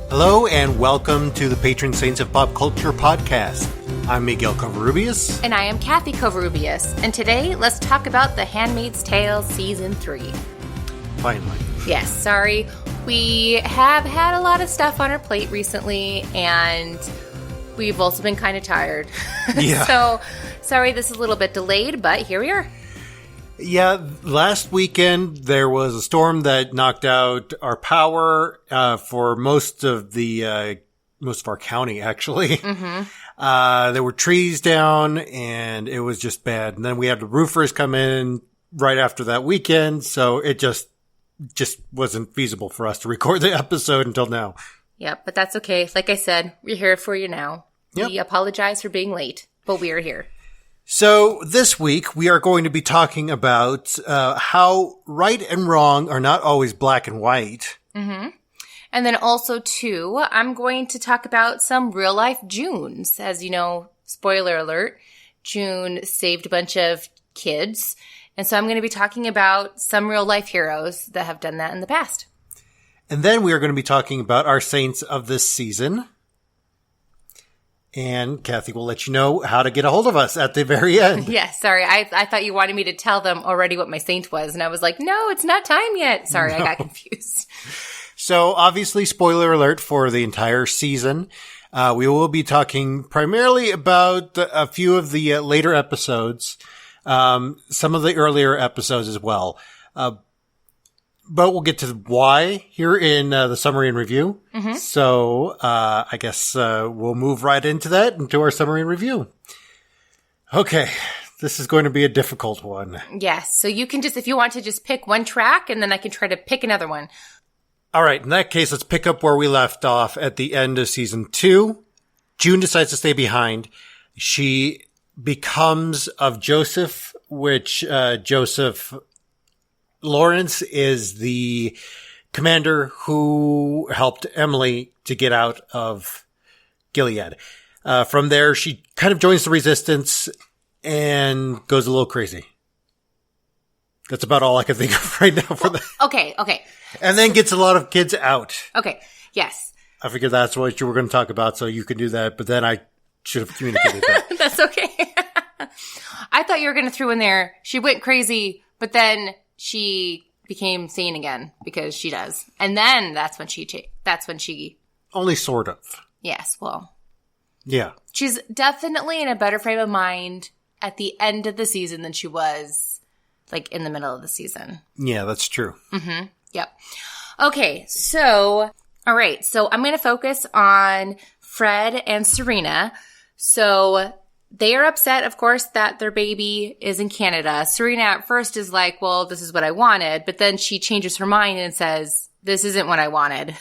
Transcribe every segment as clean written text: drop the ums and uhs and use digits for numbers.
Hello and welcome to the Patron Saints of Pop Culture podcast. I'm Miguel Covarrubias. And I am Kathy Covarrubias. And today, let's talk about The Handmaid's Tale Season 3. Finally. Yes, sorry. We have had a lot of stuff on our plate recently, and we've also been kind of tired. Yeah. So, sorry this is a little bit delayed, but here we are. Yeah, last weekend there was a storm that knocked out our power for most of our county, actually. Mm-hmm. There were trees down, and it was just bad. And then we had the roofers come in right after that weekend, so it just wasn't feasible for us to record the episode until now. Yep, but that's okay. Like I said, we're here for you now. Yep. We apologize for being late, but we are here. So this week we are going to be talking about how right and wrong are not always black and white. Mm-hmm. And then also, too, I'm going to talk about some real-life Junes. As you know, spoiler alert, June saved a bunch of kids. And so I'm going to be talking about some real-life heroes that have done that in the past. And then we are going to be talking about our saints of this season. And Kathy will let you know how to get a hold of us at the very end. Yes, sorry. I thought you wanted me to tell them already what my saint was. And I was like, no, it's not time yet. Sorry, no. I got confused. So obviously, spoiler alert for the entire season. We will be talking primarily about a few of the later episodes, some of the earlier episodes as well. But we'll get to why here in the summary and review. Mm-hmm. So I guess we'll move right into our summary and review. Okay, this is going to be a difficult one. Yes, so you can if you want to just pick one track, and then I can try to pick another one. All right, in that case, let's pick up where we left off at the end of season 2. June decides to stay behind. She becomes of Joseph, which Joseph Lawrence is the commander who helped Emily to get out of Gilead. From there, she kind of joins the resistance and goes a little crazy. That's about all I can think of right now for that. Okay. And then gets a lot of kids out. Okay, yes. I figured that's what you were going to talk about, so you could do that, but then I should have communicated that. That's okay. I thought you were going to throw in there, she went crazy, but then she became sane again, because she does. And then that's when she... Only sort of. Yes, well. Yeah. She's definitely in a better frame of mind at the end of the season than she was, like, in the middle of the season. Yeah, that's true. Mm-hmm. Yep. Okay, so... All right, so I'm going to focus on Fred and Serena. So... They are upset, of course, that their baby is in Canada. Serena at first is like, well, this is what I wanted. But then she changes her mind and says, this isn't what I wanted.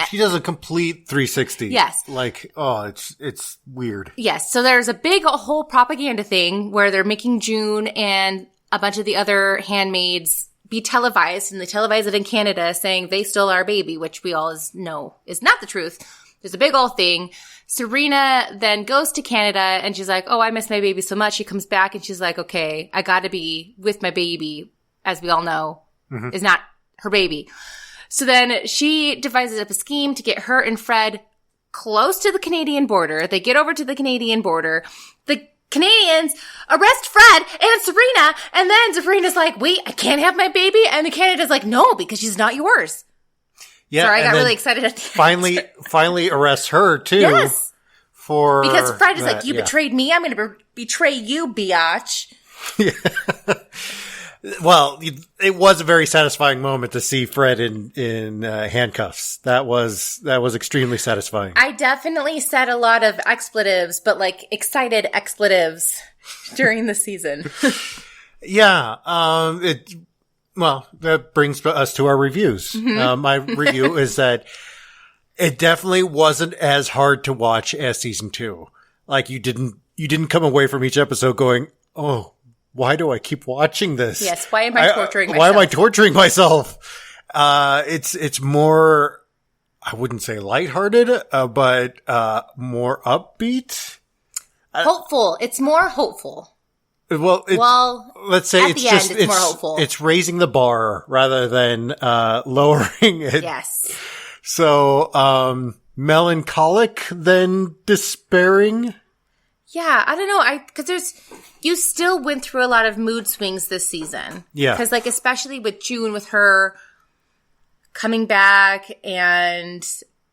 She does a complete 360. Yes. Like, oh, it's weird. Yes. So there's a whole propaganda thing where they're making June and a bunch of the other handmaids be televised. And they televise it in Canada saying they stole our baby, which we all know is not the truth. There's a big old thing. Serena then goes to Canada and she's like, oh, I miss my baby so much. She comes back and she's like, okay, I got to be with my baby, as we all know, is not her baby. So then she devises up a scheme to get her and Fred close to the Canadian border. They get over to the Canadian border. The Canadians arrest Fred and Serena. And then Serena's like, wait, I can't have my baby. And the Canada's like, no, because she's not yours. Yeah, sorry, I got really excited at the end. Finally arrests her, too. Yes. Because Fred is like, you betrayed me, I'm going to betray you, biatch. Yeah. Well, it was a very satisfying moment to see Fred in handcuffs. That was extremely satisfying. I definitely said a lot of expletives, but like excited expletives during the season. Yeah. Well, that brings us to our reviews. Mm-hmm. My review is that it definitely wasn't as hard to watch as season 2. Like you didn't come away from each episode going, oh, why do I keep watching this? Yes. Why am I torturing myself? Why am I torturing myself? It's more, I wouldn't say lighthearted, but more upbeat. Hopeful. It's more hopeful. Well, let's say it's more hopeful. It's raising the bar rather than lowering it. Yes. So, melancholic, then despairing. Yeah, I don't know. Because you still went through a lot of mood swings this season. Yeah. Because, like, especially with June, with her coming back and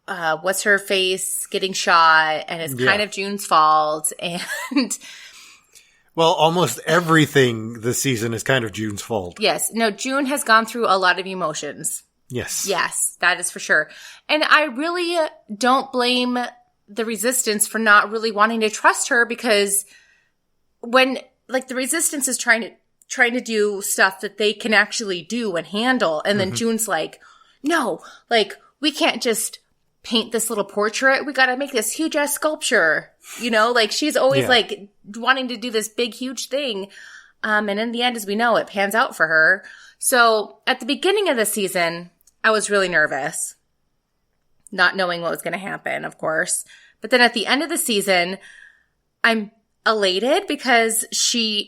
what's her face getting shot, and it's kind of June's fault. And well, almost everything this season is kind of June's fault. yes, no, June has gone through a lot of emotions. Yes. Yes, that is for sure. And I really don't blame the Resistance for not really wanting to trust her, because when, like, the Resistance is trying to do stuff that they can actually do and handle, and then June's like, no, like, we can't just paint this little portrait. We got to make this huge ass sculpture. You know, like, she's always like wanting to do this big, huge thing. And in the end, as we know, it pans out for her. So at the beginning of the season, I was really nervous, not knowing what was going to happen, of course. But then at the end of the season, I'm elated because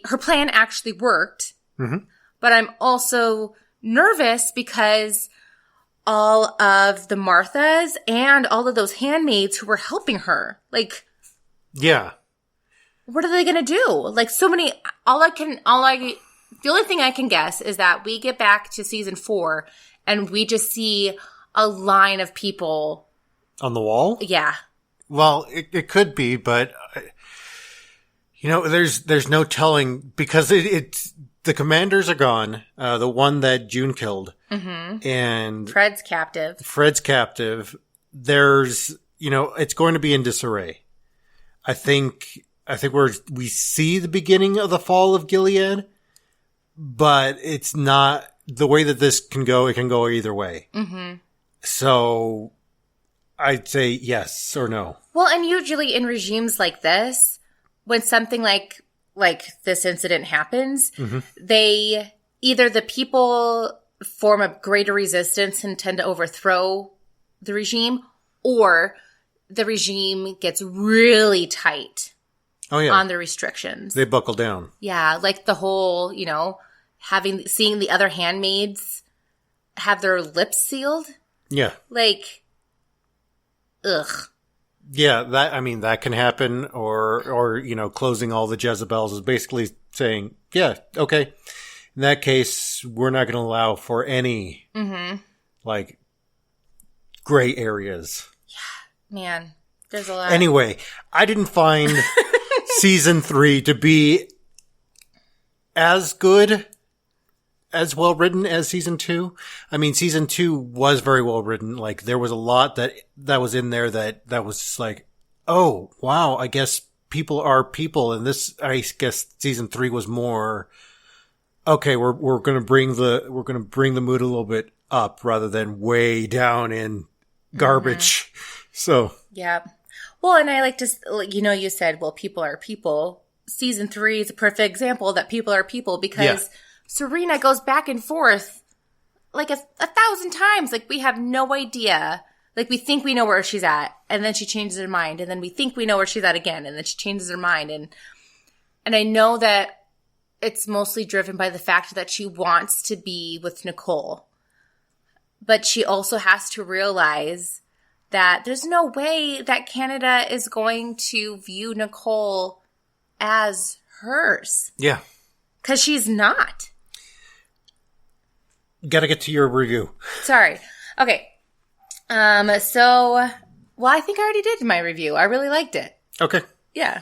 her plan actually worked. Mm-hmm. But I'm also nervous because all of the Marthas and all of those handmaids who were helping her, like, yeah, what are they going to do? Like, so many, the only thing I can guess is that we get back to season 4 and we just see a line of people on the wall. Yeah. Well, it could be, but there's no telling, because it's the commanders are gone. The one that June killed, and Fred's captive. There's, it's going to be in disarray. I think we see the beginning of the fall of Gilead, but it's not the way that this can go. It can go either way. Mm-hmm. So I'd say yes or no. Well, and usually in regimes like this, when something like this incident happens, they either the people form a greater resistance and tend to overthrow the regime, or the regime gets really tight on the restrictions. They buckle down. Yeah, like the whole, seeing the other handmaids have their lips sealed. Yeah. Like, ugh. Yeah, that can happen, or closing all the Jezebels is basically saying, yeah, okay. In that case, we're not going to allow for any, gray areas. Yeah, man, there's a lot. Anyway, I didn't find season 3 to be as good, as well written as season 2. I mean, season 2 was very well written. Like, there was a lot that was in there that was just like, oh, wow, I guess people are people. And this, I guess season 3 was more, okay, we're going to bring the mood a little bit up rather than way down in garbage. So. Yeah. Well, and I like to, you said, well, people are people. Season 3 is a perfect example that people are people, because Serena goes back and forth like a 1,000 times. Like, we have no idea. Like, we think we know where she's at, and then she changes her mind, and then we think we know where she's at again, and then she changes her mind. And I know that it's mostly driven by the fact that she wants to be with Nicole. But she also has to realize that there's no way that Canada is going to view Nicole as hers. Yeah. Because she's not. Got to get to your review. Sorry. Okay. So, I think I already did my review. I really liked it. Okay. Yeah.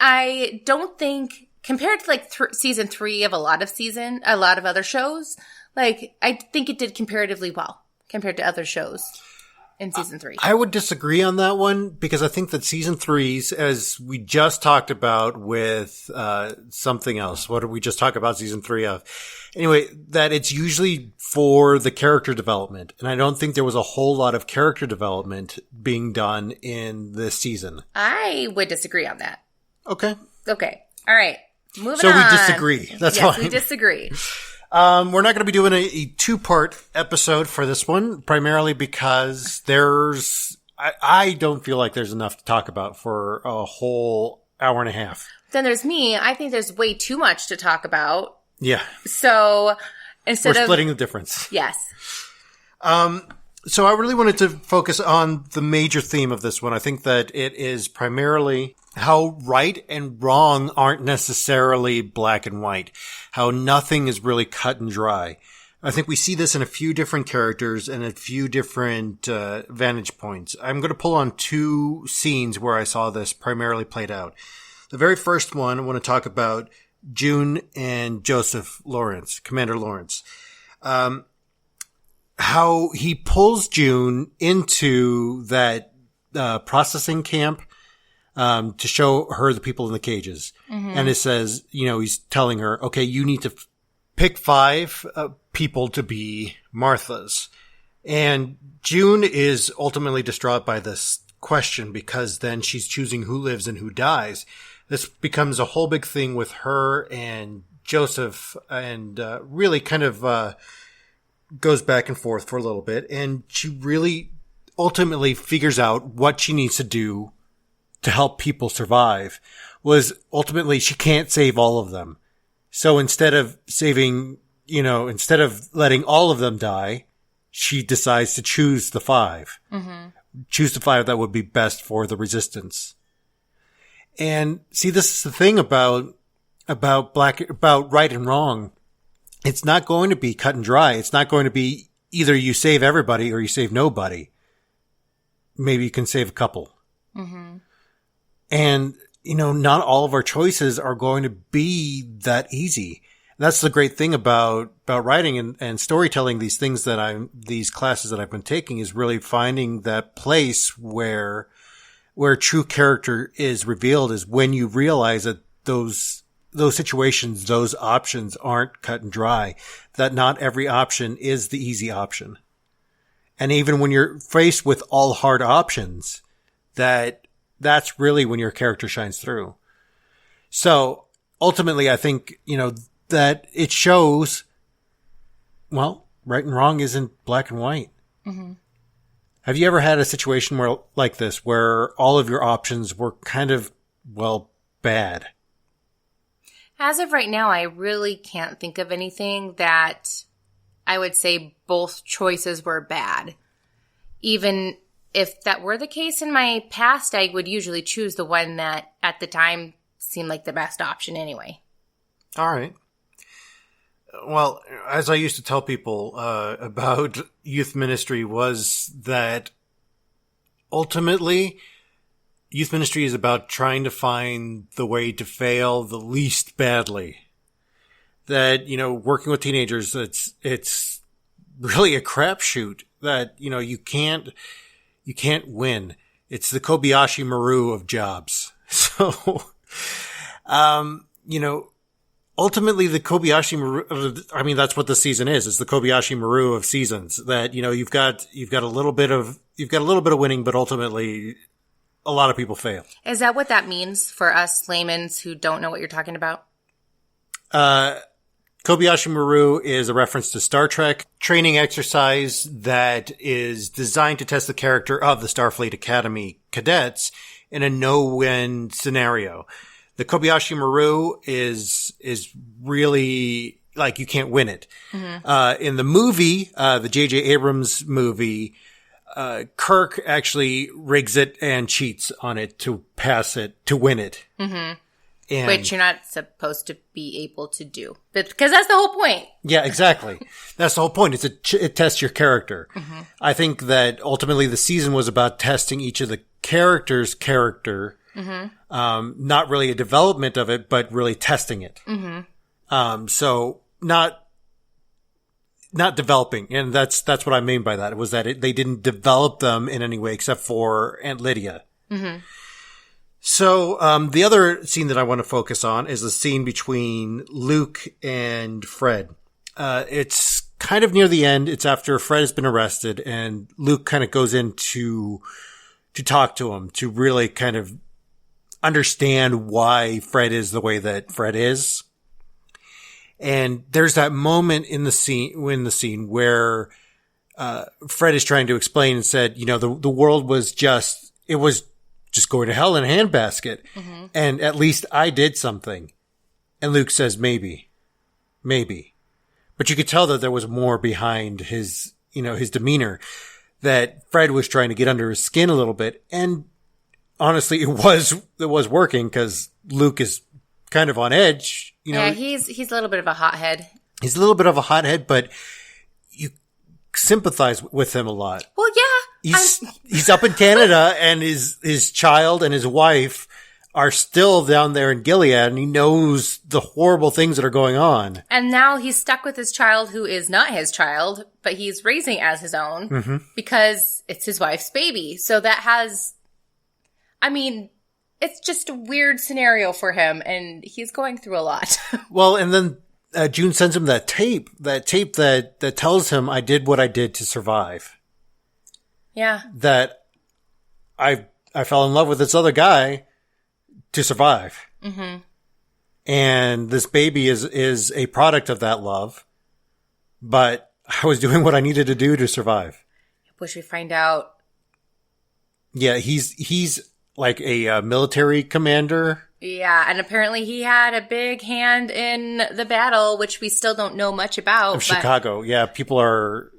I don't think, compared to season 3 of a lot of other shows, I think it did comparatively well compared to other shows in season 3. I would disagree on that one, because I think that season 3's, as we just talked about with something else, what did we just talk about season 3 of? Anyway, that it's usually for the character development. And I don't think there was a whole lot of character development being done in this season. I would disagree on that. Okay. All right. Moving on. So we disagree. That's fine. Yes, we disagree. We're not going to be doing a 2-part episode for this one, primarily because I don't feel like there's enough to talk about for a whole hour and a half. Then there's me. I think there's way too much to talk about. Yeah. So we're splitting the difference. Yes. So I really wanted to focus on the major theme of this one. I think that it is primarily how right and wrong aren't necessarily black and white, how nothing is really cut and dry. I think we see this in a few different characters and a few different vantage points. I'm going to pull on two scenes where I saw this primarily played out. The very first one, I want to talk about June and Joseph Lawrence, Commander Lawrence. How he pulls June into that processing camp to show her the people in the cages. Mm-hmm. And it says, he's telling her, okay, you need to pick 5 people to be Marthas. And June is ultimately distraught by this question because then she's choosing who lives and who dies. This becomes a whole big thing with her and Joseph and really kind of goes back and forth for a little bit. And she really ultimately figures out what she needs to do to help people survive. Was ultimately she can't save all of them. So instead of instead of letting all of them die, she decides to choose the 5. Mm-hmm. Choose the 5 that would be best for the resistance. And see, this is the thing about right and wrong. It's not going to be cut and dry. It's not going to be either you save everybody or you save nobody. Maybe you can save a couple. Mm-hmm. And, not all of our choices are going to be that easy. That's the great thing about writing and storytelling. These classes that I've been taking is really finding that place where true character is revealed is when you realize that those situations, those options aren't cut and dry, that not every option is the easy option. And even when you're faced with all hard options, that's really when your character shines through. So ultimately, I think, that it shows, well, right and wrong isn't black and white. Mm-hmm. Have you ever had a situation like this where all of your options were kind of, bad? As of right now, I really can't think of anything that I would say both choices were bad. Even if that were the case in my past, I would usually choose the one that at the time seemed like the best option anyway. All right. Well, as I used to tell people about youth ministry was that ultimately youth ministry is about trying to find the way to fail the least badly. That, working with teenagers, it's really a crapshoot that, you can't win. It's the Kobayashi Maru of jobs. So, ultimately the Kobayashi Maru, that's what the season is. It's the Kobayashi Maru of seasons that, you've got a little bit of winning, but ultimately a lot of people fail. Is that what that means for us laymen's who don't know what you're talking about? Kobayashi Maru is a reference to Star Trek training exercise that is designed to test the character of the Starfleet Academy cadets in a no-win scenario. The Kobayashi Maru is really like you can't win it. Mm-hmm. In the movie, the J.J. Abrams movie, Kirk actually rigs it and cheats on it to pass it, to win it. Mm-hmm. Which you're not supposed to be able to do. Because that's the whole point. Yeah, exactly. That's the whole point. It tests your character. Mm-hmm. I think that ultimately the season was about testing each of the characters' character. Mm-hmm. Not really a development of it, but really testing it. Mm-hmm. So not developing. And that's what I mean by that. It was that they didn't develop them in any way except for Aunt Lydia. Mm-hmm. So, the other scene that I want to focus on is the scene between Luke and Fred. It's kind of near the end. It's after Fred has been arrested and Luke kind of goes in to talk to him, to really kind of understand why Fred is the way that Fred is. And there's that moment in the scene where, Fred is trying to explain and said, the world was just going to hell in a handbasket. Mm-hmm. And at least I did something. And Luke says, maybe. But you could tell that there was more behind his his demeanor, that Fred was trying to get under his skin a little bit. And honestly, it was working, because Luke is kind of on edge. Yeah, he's a little bit of a hothead. He's a little bit of a hothead, but you sympathize with him a lot. Well, yeah. He's up in Canada, and his child and his wife are still down there in Gilead, and he knows the horrible things that are going on. And now he's stuck with his child, who is not his child, but he's raising as his own because it's his wife's baby. So that has, it's just a weird scenario for him, and he's going through a lot. Well, and then June sends him that tape that tells him, I did what I did to survive. Yeah. That I fell in love with this other guy to survive. Mm-hmm. And this baby is a product of that love, but I was doing what I needed to do to survive. Which we find out. Yeah, he's like a military commander. Yeah, and apparently he had a big hand in the battle, which we still don't know much about. Of Chicago. Yeah, people are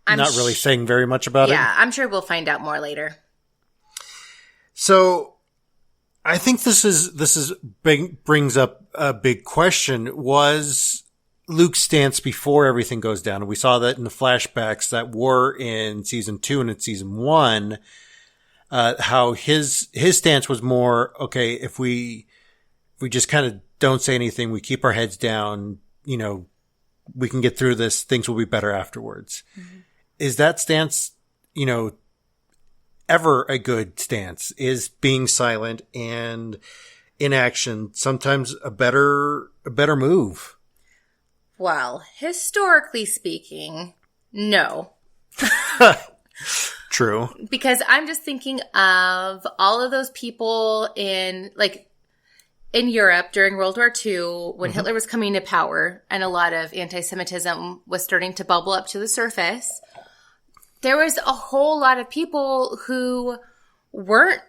not really saying very much about it. Yeah, I'm sure we'll find out more later. So I think this brings up a big question. Was Luke's stance before everything goes down? And we saw that in the flashbacks that were in season 2 and in season 1, how his stance was more, okay, if we just kind of don't say anything, we keep our heads down, we can get through this, things will be better afterwards. Mm-hmm. Is that stance, ever a good stance? Is being silent and inaction sometimes a better move? Well, historically speaking, no. True. Because I'm just thinking of all of those people in Europe during World War II, when Hitler was coming to power and a lot of anti-Semitism was starting to bubble up to the surface. There was a whole lot of people who weren't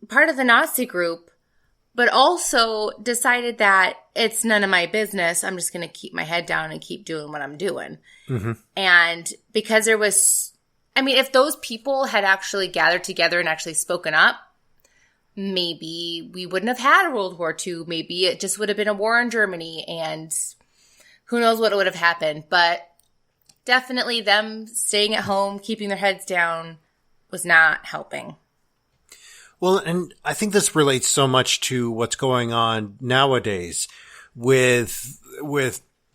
part of the Nazi group, but also decided that it's none of my business. I'm just going to keep my head down and keep doing what I'm doing. Mm-hmm. And because there was, if those people had actually gathered together and actually spoken up, maybe we wouldn't have had World War II. Maybe it just would have been a war in Germany, and who knows what would have happened. But definitely them staying at home, keeping their heads down was not helping. Well, and I think this relates so much to what's going on nowadays with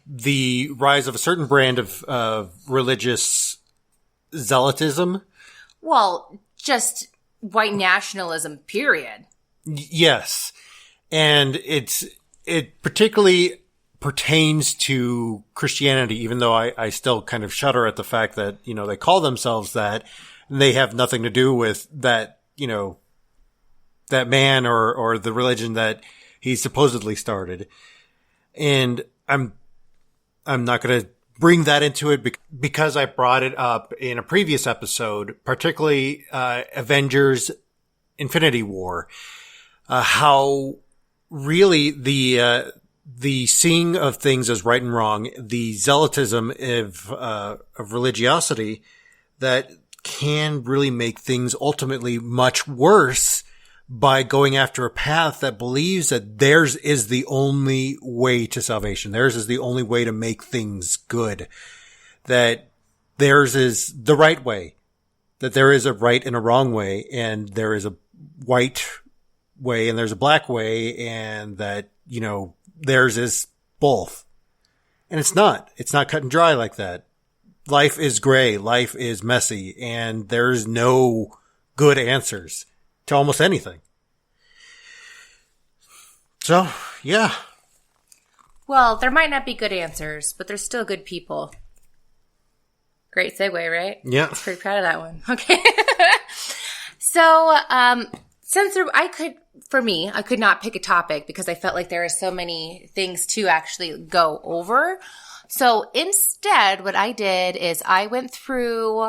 the rise of a certain brand of religious zealotism. Well, just white nationalism, period. Yes. And it particularly pertains to Christianity, even though I still kind of shudder at the fact that, they call themselves that, and they have nothing to do with that, that man or the religion that he supposedly started. And I'm not going to bring that into it because I brought it up in a previous episode, particularly Avengers Infinity War, how really the seeing of things as right and wrong, the zealotism of religiosity that can really make things ultimately much worse by going after a path that believes that theirs is the only way to salvation. Theirs is the only way to make things good. That theirs is the right way. That there is a right and a wrong way, and there is a white way and there's a black way, and that, theirs is both. And it's not cut and dry like that. Life is gray. Life is messy, and there's no good answers to almost anything. So, yeah. Well, there might not be good answers, but there's still good people. Great segue, right? Yeah. I was pretty proud of that one. Okay. So, since I could not pick a topic because I felt like there are so many things to actually go over. So instead, what I did is I went through,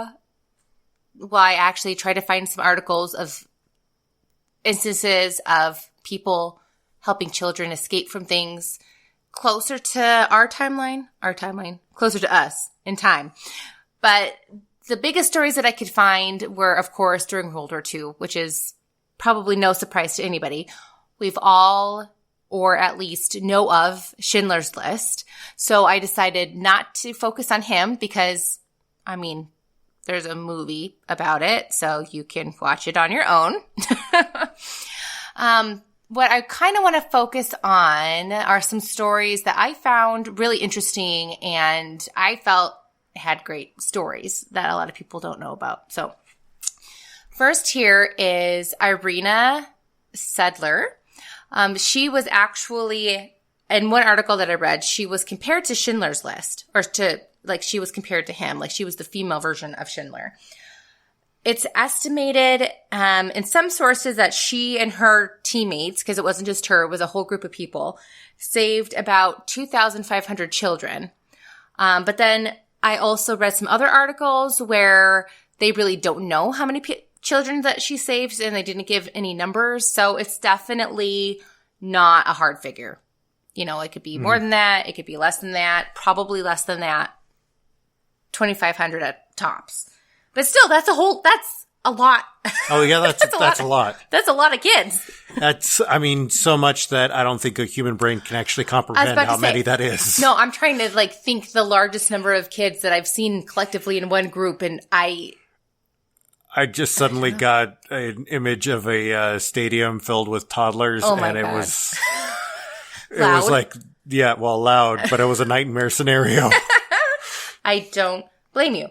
I actually tried to find some articles of instances of people helping children escape from things closer to our timeline, closer to us in time. But the biggest stories that I could find were, of course, during World War II, which is probably no surprise to anybody. We've all, or at least know of, Schindler's List. So I decided not to focus on him because, I mean, there's a movie about it, so you can watch it on your own. What I kind of want to focus on are some stories that I found really interesting and I felt had great stories that a lot of people don't know about. So first here is Irina Sedlar. She was actually, in one article that I read, she was compared to Schindler's List, or she was compared to him, like she was the female version of Schindler. It's estimated in some sources that she and her teammates, because it wasn't just her, it was a whole group of people, saved about 2,500 children. But then I also read some other articles where they really don't know how many children that she saved, and they didn't give any numbers. So it's definitely not a hard figure. You know, it could be more than that. It could be less than that. Probably less than that. 2,500 at tops. But still, that's a lot. Oh, yeah, that's a lot. That's a lot of kids. That's, I mean, so much that I don't think a human brain can actually comprehend how many that is. No, I'm trying to, think the largest number of kids that I've seen collectively in one group, and I just suddenly got an image of a stadium filled with toddlers, and God. it was like, yeah, well, loud, but it was a nightmare scenario. I don't blame you.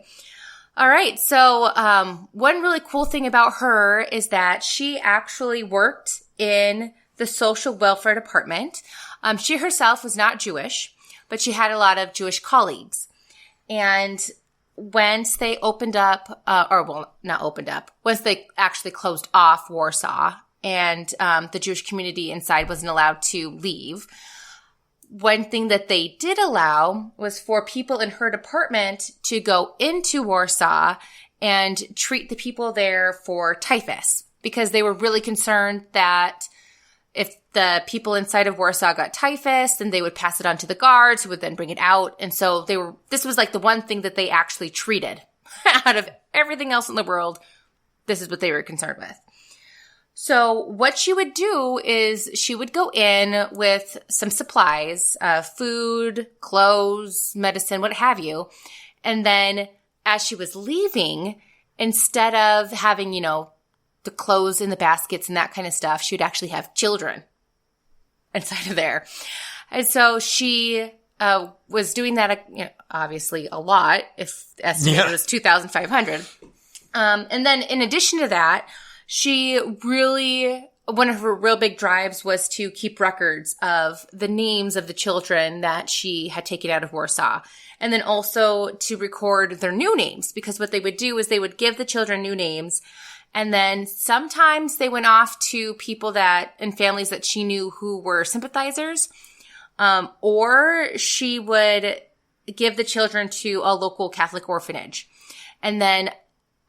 All right. So, one really cool thing about her is that she actually worked in the social welfare department. She herself was not Jewish, but she had a lot of Jewish colleagues. And once they opened up, once they actually closed off Warsaw and the Jewish community inside wasn't allowed to leave, one thing that they did allow was for people in her department to go into Warsaw and treat the people there for typhus, because they were really concerned that if the people inside of Warsaw got typhus, then they would pass it on to the guards who would then bring it out. And so this was like the one thing that they actually treated out of everything else in the world. This is what they were concerned with. So what she would do is she would go in with some supplies, food, clothes, medicine, what have you. And then as she was leaving, instead of having, the clothes in the baskets and that kind of stuff, she would actually have children inside of there. And so she was doing that, obviously a lot, if estimated was 2,500. And then in addition to that, one of her real big drives was to keep records of the names of the children that she had taken out of Warsaw. And then also to record their new names, because what they would do is they would give the children new names. And then sometimes they went off to people and families that she knew who were sympathizers. Or she would give the children to a local Catholic orphanage. And then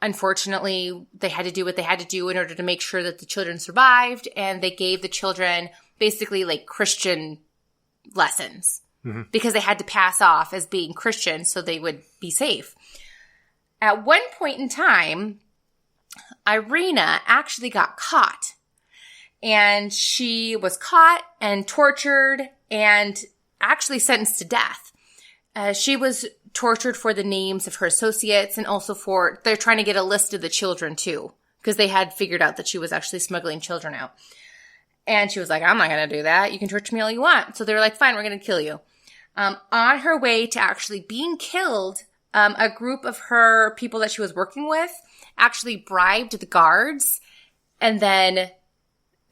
unfortunately, they had to do what they had to do in order to make sure that the children survived, and they gave the children basically Christian lessons because they had to pass off as being Christian so they would be safe. At one point in time, Irina actually got caught, and she was caught and tortured and actually sentenced to death. She was tortured for the names of her associates, and also they're trying to get a list of the children too, because they had figured out that she was actually smuggling children out. And she was like, I'm not going to do that. You can torture me all you want. So they were like, fine, we're going to kill you. On her way to actually being killed, a group of her people that she was working with actually bribed the guards and then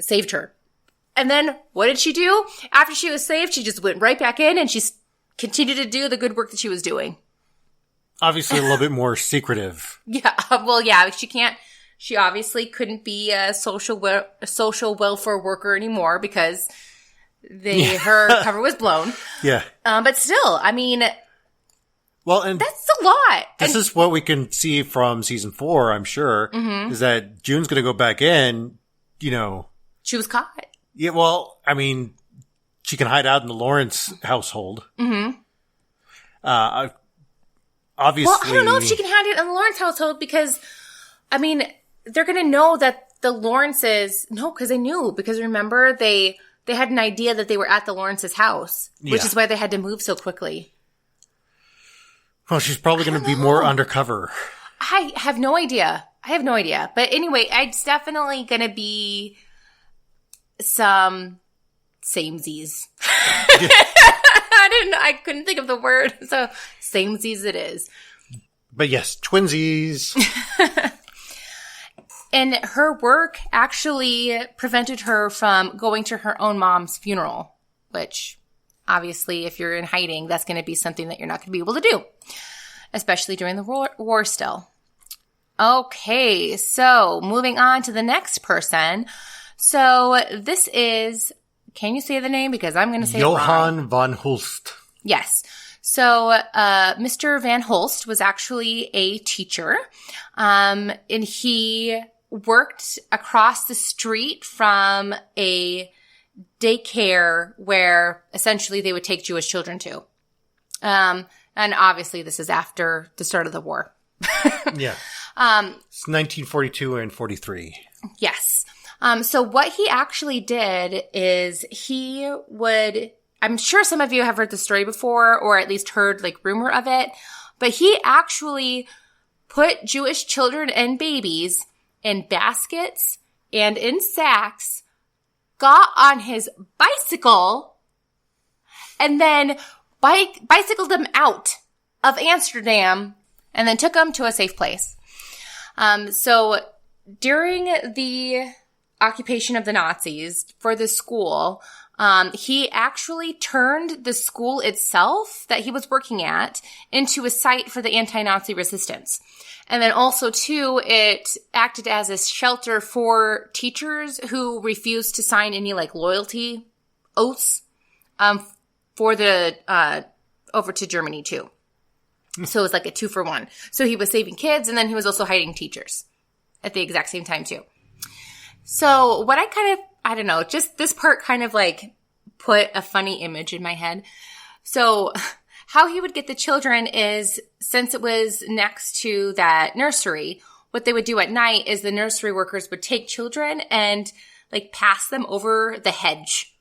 saved her. And then what did she do? After she was saved, she just went right back in and she continued to do the good work that she was doing. Obviously a little bit more secretive. Yeah. Well, yeah, she obviously couldn't be a social welfare worker anymore because her cover was blown. Yeah. But still, I mean, well, and that's a lot. This is what we can see from season 4, I'm sure, is that June's going to go back in, She was caught. Yeah, well, I mean, she can hide out in the Lawrence household. Mm-hmm. obviously... Well, I don't know if she can hide it in the Lawrence household because, I mean, they're going to know that the Lawrences... No, because they knew. Because remember, they had an idea that they were at the Lawrence's house, which is why they had to move so quickly. Well, she's probably going to be more undercover. I have no idea. But anyway, it's definitely going to be some samesies. I couldn't think of the word. So samesies it is. But yes, twinsies. And her work actually prevented her from going to her own mom's funeral, which obviously if you're in hiding, that's going to be something that you're not going to be able to do, especially during the war still. Okay, so moving on to the next person. So this is, can you say the name? Because I'm going to say Johann von Holst. Yes. So Mr. Van Holst was actually a teacher, and he worked across the street from a daycare where essentially they would take Jewish children to. And obviously this is after the start of the war. Yeah. It's 1942 and 43. Yes. So what he actually did is he would, I'm sure some of you have heard the story before or at least heard like rumor of it, but he actually put Jewish children and babies in baskets and in sacks, got on his bicycle, and then bicycled them out of Amsterdam and then took them to a safe place. So during the occupation of the Nazis for the school, he actually turned the school itself that he was working at into a site for the anti-Nazi resistance. And then also, too, it acted as a shelter for teachers who refused to sign any, like, loyalty oaths for the over to Germany, too. So it was like a 2-for-1. So he was saving kids, and then he was also hiding teachers at the exact same time, too. So what I don't know, just this part kind of, like, put a funny image in my head. So how he would get the children is, since it was next to that nursery, what they would do at night is the nursery workers would take children and like pass them over the hedge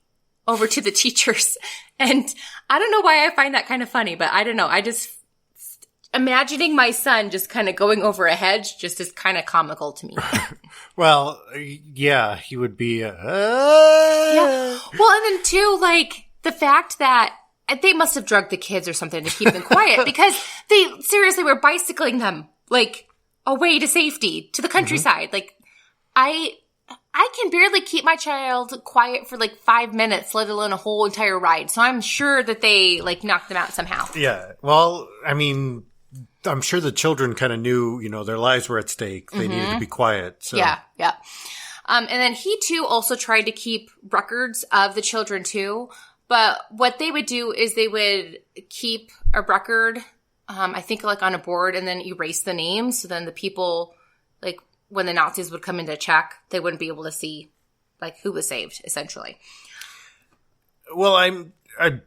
over to the teachers. And I don't know why I find that kind of funny, but I don't know. I just imagining my son just kind of going over a hedge just is kind of comical to me. Well, yeah, he would be. Yeah. Well, and then too, like the fact that they must have drugged the kids or something to keep them quiet because they seriously were bicycling them like away to safety to the countryside. Mm-hmm. Like I can barely keep my child quiet for like 5 minutes, let alone a whole entire ride. So I'm sure that they like knocked them out somehow. Yeah. Well, I mean, I'm sure the children kind of knew, their lives were at stake. They needed to be quiet. So. Yeah. Yeah. And then he too also tried to keep records of the children too. But what they would do is they would keep a record, I think like on a board, and then erase the names. So then the people, like when the Nazis would come in to check, they wouldn't be able to see like who was saved, essentially. Well, I'm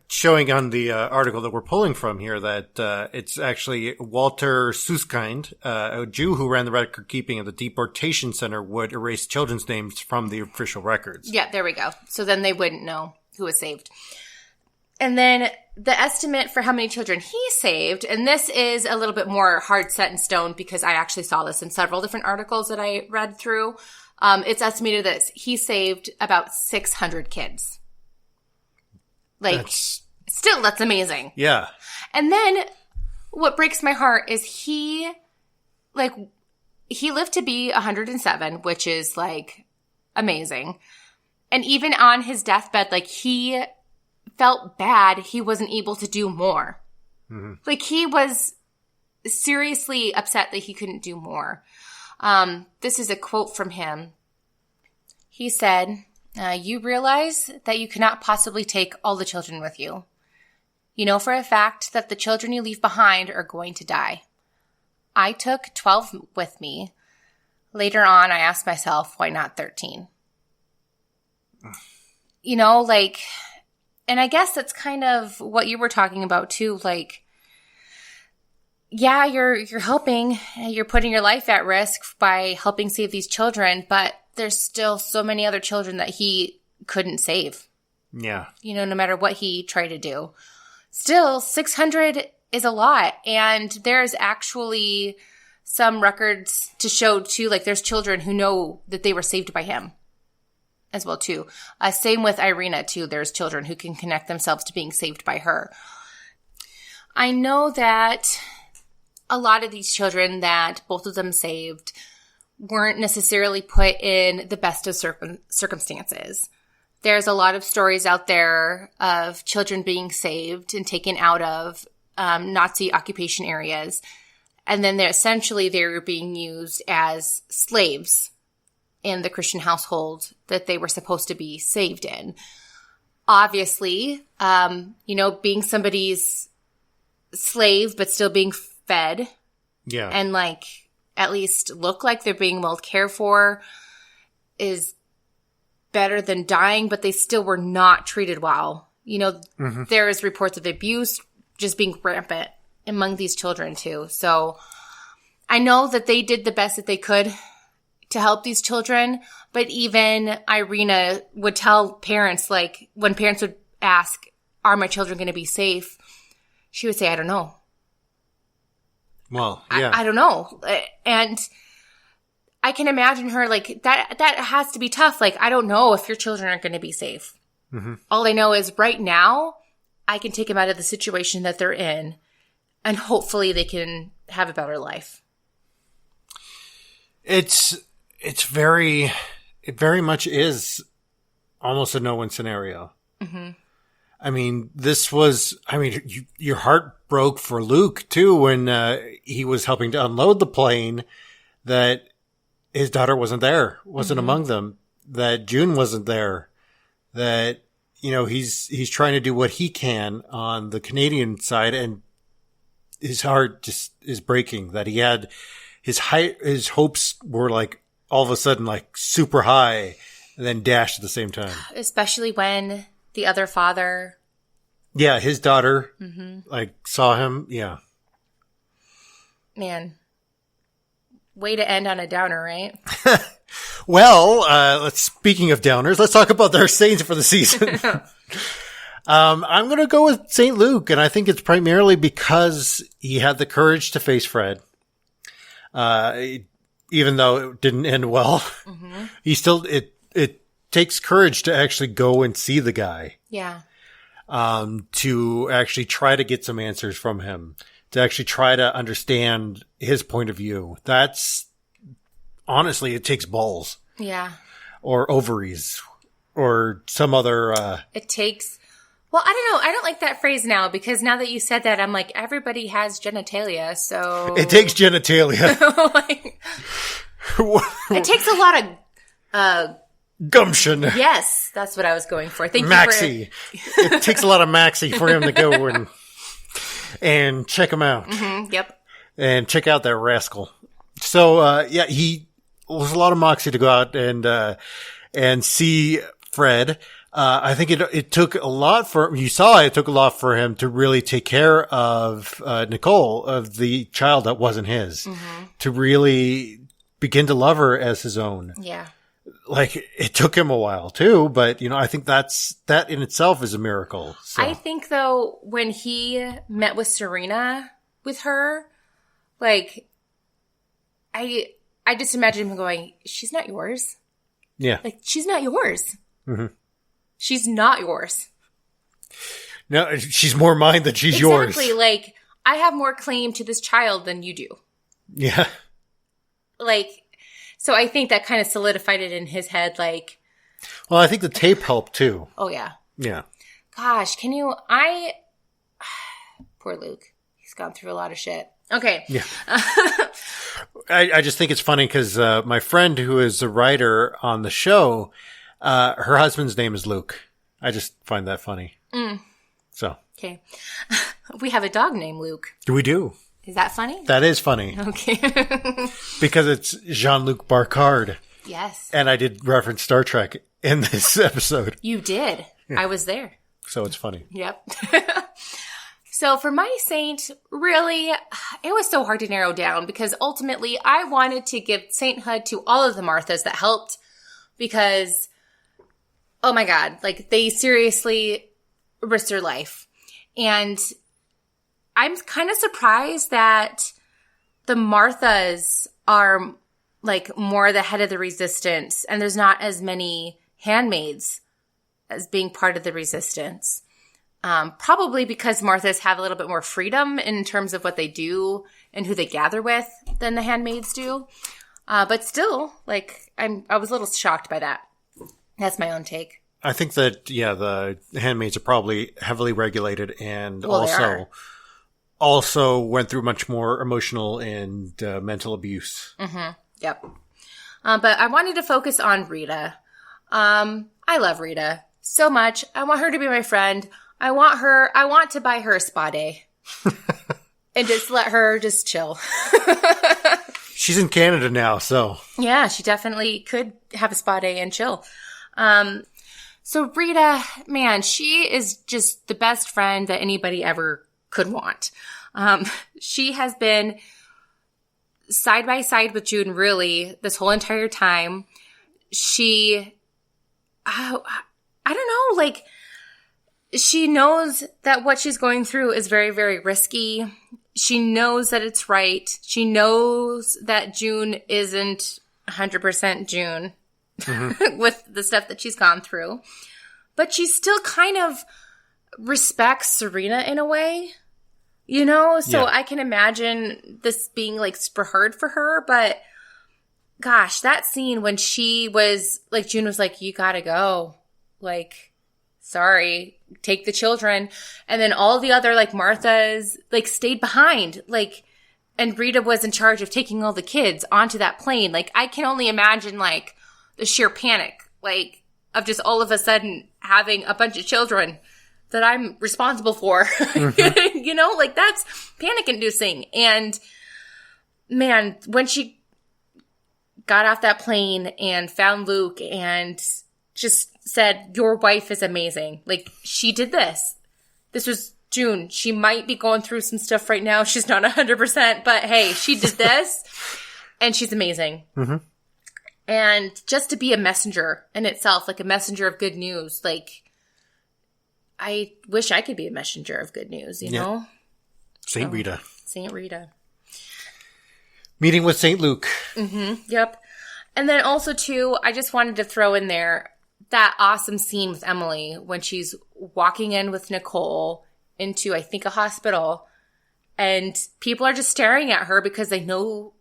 showing on the article that we're pulling from here that it's actually Walter Suskind, a Jew who ran the record keeping at the deportation center, would erase children's names from the official records. Yeah, there we go. So then they wouldn't know who was saved. And then the estimate for how many children he saved, and this is a little bit more hard set in stone because I actually saw this in several different articles that I read through. It's estimated that he saved about 600 kids. Like, that's amazing. Yeah. And then what breaks my heart is he lived to be 107, which is like amazing. And even on his deathbed, like he felt bad he wasn't able to do more. Mm-hmm. Like he was seriously upset that he couldn't do more. This is a quote from him. He said, "You realize that you cannot possibly take all the children with you. You know for a fact that the children you leave behind are going to die. I took 12 with me. Later on, I asked myself, why not 13? Like, and I guess that's kind of what you were talking about too. Like, yeah, you're helping, you're putting your life at risk by helping save these children, but there's still so many other children that he couldn't save. Yeah. You know, no matter what he tried to do. Still, 600 is a lot. And there's actually some records to show, too, like there's children who know that they were saved by him as well, too. Same with Irina, too. There's children who can connect themselves to being saved by her. I know that a lot of these children that both of them saved weren't necessarily put in the best of circumstances. There's a lot of stories out there of children being saved and taken out of Nazi occupation areas. And then they were being used as slaves in the Christian household that they were supposed to be saved in. Obviously, being somebody's slave, but still being fed. Yeah. And like, at least look like they're being well cared for is better than dying, but they still were not treated well. There is reports of abuse just being rampant among these children too. So I know that they did the best that they could to help these children, but even Irina would tell parents, like when parents would ask, are my children going to be safe? She would say, I don't know. Well, yeah. I don't know. And I can imagine her like that has to be tough. Like, I don't know if your children are going to be safe. Mm-hmm. All I know is right now I can take them out of the situation that they're in and hopefully they can have a better life. It very much is almost a no-win scenario. Mm-hmm. I mean, your heart broke for Luke too when he was helping to unload the plane, that his daughter wasn't among them, that June wasn't there, that, he's trying to do what he can on the Canadian side, and his heart just is breaking that he had his hopes were like all of a sudden like super high and then dashed at the same time. Especially when the other father. Yeah, his daughter, saw him. Yeah. Man. Way to end on a downer, right? Well, speaking of downers, let's talk about their saints for the season. I'm going to go with St. Luke, and I think it's primarily because he had the courage to face Fred. Even though it didn't end well, he still, it takes courage to actually go and see the guy. Yeah. To actually try to get some answers from him, to actually try to understand his point of view. That's honestly, it takes balls. Yeah. Or ovaries or some other, it takes, well, I don't know. I don't like that phrase now because now that you said that, I'm like, everybody has genitalia. So it takes genitalia. It takes a lot of, gumption. Yes, that's what I was going for. Thank Maxie. you for it takes a lot of Maxie for him to go and check him out. Mm-hmm, yep. And check out that rascal. So, he was a lot of moxie to go out and see Fred. I think it took a lot it took a lot for him to really take care of, Nicole, of the child that wasn't his, to really begin to love her as his own. Yeah. Like, it took him a while too, but, I think that in itself is a miracle. So. I think, though, when he met with Serena, with her, like, I just imagine him going, she's not yours. Yeah. Like, she's not yours. Mm-hmm. She's not yours. No, she's more mine than she's yours. Exactly. Like, I have more claim to this child than you do. Yeah. Like, so I think that kind of solidified it in his head, like. Well, I think the tape helped too. Oh, yeah. Yeah. Gosh, poor Luke. He's gone through a lot of shit. Okay. Yeah. I just think it's funny because my friend who is a writer on the show, her husband's name is Luke. I just find that funny. Mm. So. Okay. We have a dog named Luke. We do. Is that funny? That is funny. Okay. Because it's Jean-Luc Barcard. Yes. And I did reference Star Trek in this episode. You did. Yeah. I was there. So it's funny. Yep. So for my saint, really, it was so hard to narrow down because ultimately I wanted to give sainthood to all of the Marthas that helped because, oh my God, like they seriously risked their life. And I'm kind of surprised that the Marthas are like more the head of the resistance and there's not as many handmaids as being part of the resistance. Probably because Marthas have a little bit more freedom in terms of what they do and who they gather with than the handmaids do. But still, like, I was a little shocked by that. That's my own take. I think that, the handmaids are probably heavily regulated and also went through much more emotional and mental abuse. Mm-hmm. Yep. But I wanted to focus on Rita. I love Rita so much. I want her to be my friend. I want to buy her a spa day and just let her just chill. She's in Canada now, so. Yeah, she definitely could have a spa day and chill. So Rita, man, she is just the best friend that anybody ever could want. She has been side by side with June really this whole entire time. I don't know, like, she knows that what she's going through is very, very risky. She knows that it's right. She knows that June isn't 100% June with the stuff that she's gone through. But she still kind of respects Serena in a way, you know? So I can imagine this being like super hard for her. But gosh, that scene when she was like, June was like, you gotta go. Like, sorry, take the children. And then all the other like Marthas like stayed behind, like, and Rita was in charge of taking all the kids onto that plane. Like, I can only imagine like the sheer panic, like of just all of a sudden having a bunch of children that I'm responsible for, you know, like that's panic inducing. And man, when she got off that plane and found Luke and just said, your wife is amazing. Like, she did this. This was June. She might be going through some stuff right now. She's not 100%, but hey, she did this and she's amazing. Mm-hmm. And just to be a messenger in itself, like a messenger of good news, like, I wish I could be a messenger of good news, you know? Saint Rita. Saint Rita. Meeting with Saint Luke. Mm-hmm. Yep. And then also, too, I just wanted to throw in there that awesome scene with Emily when she's walking in with Nicole into, I think, a hospital. And people are just staring at her because they don't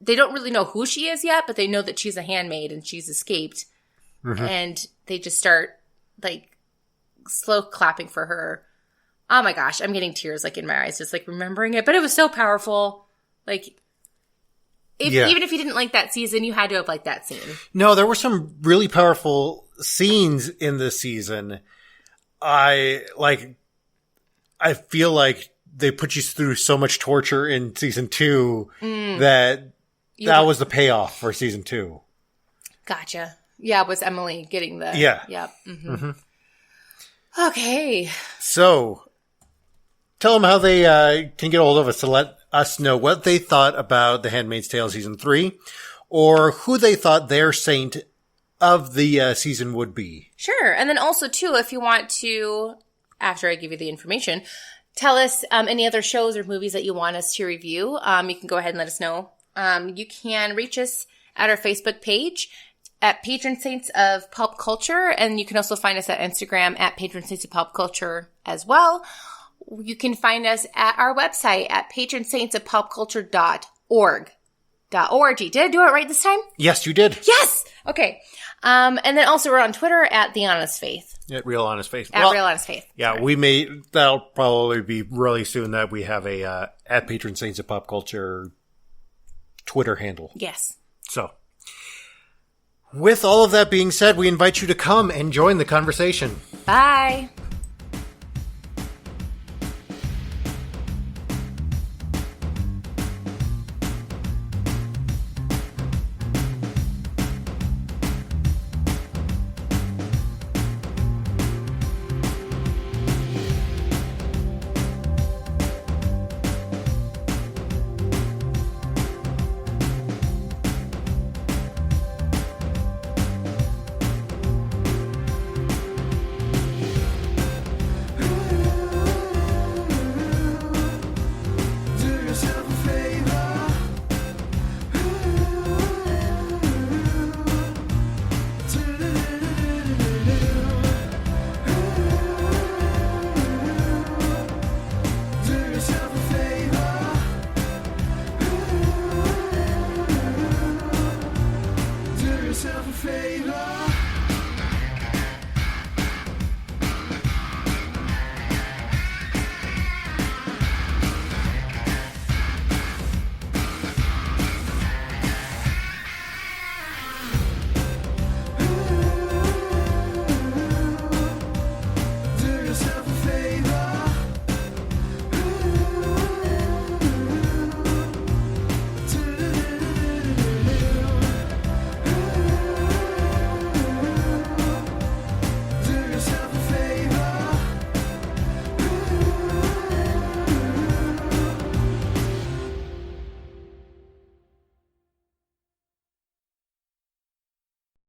really know who she is yet, but they know that she's a handmaid and she's escaped. Mm-hmm. And they just start, like, slow clapping for her. Oh my gosh, I'm getting tears, like, in my eyes, just, like, remembering it. But it was so powerful. Like, even if you didn't like that season, you had to have liked that scene. No, there were some really powerful scenes in this season. I feel like they put you through so much torture in season 2 that was the payoff for season 2. Gotcha. Yeah, was Emily getting the... Yeah. Yep. Mm-hmm. Mm-hmm. Okay. So, tell them how they can get a hold of us to let us know what they thought about The Handmaid's Tale season 3, or who they thought their saint of the season would be. Sure. And then also, too, if you want to, after I give you the information, tell us any other shows or movies that you want us to review. You can go ahead and let us know. You can reach us at our Facebook page at Patron Saints of Pulp Culture, and you can also find us at Instagram at Patron Saints of Pulp Culture as well. You can find us at our website at patronsaintsofpopculture.org. Did I do it right this time? Yes, you did. Yes! Okay. And then also we're on Twitter at The Honest Faith. At Real Honest Faith. Real Honest Faith. Yeah, that'll probably be really soon that we have a at Patron Saints of Pop Culture Twitter handle. Yes. So, with all of that being said, we invite you to come and join the conversation. Bye.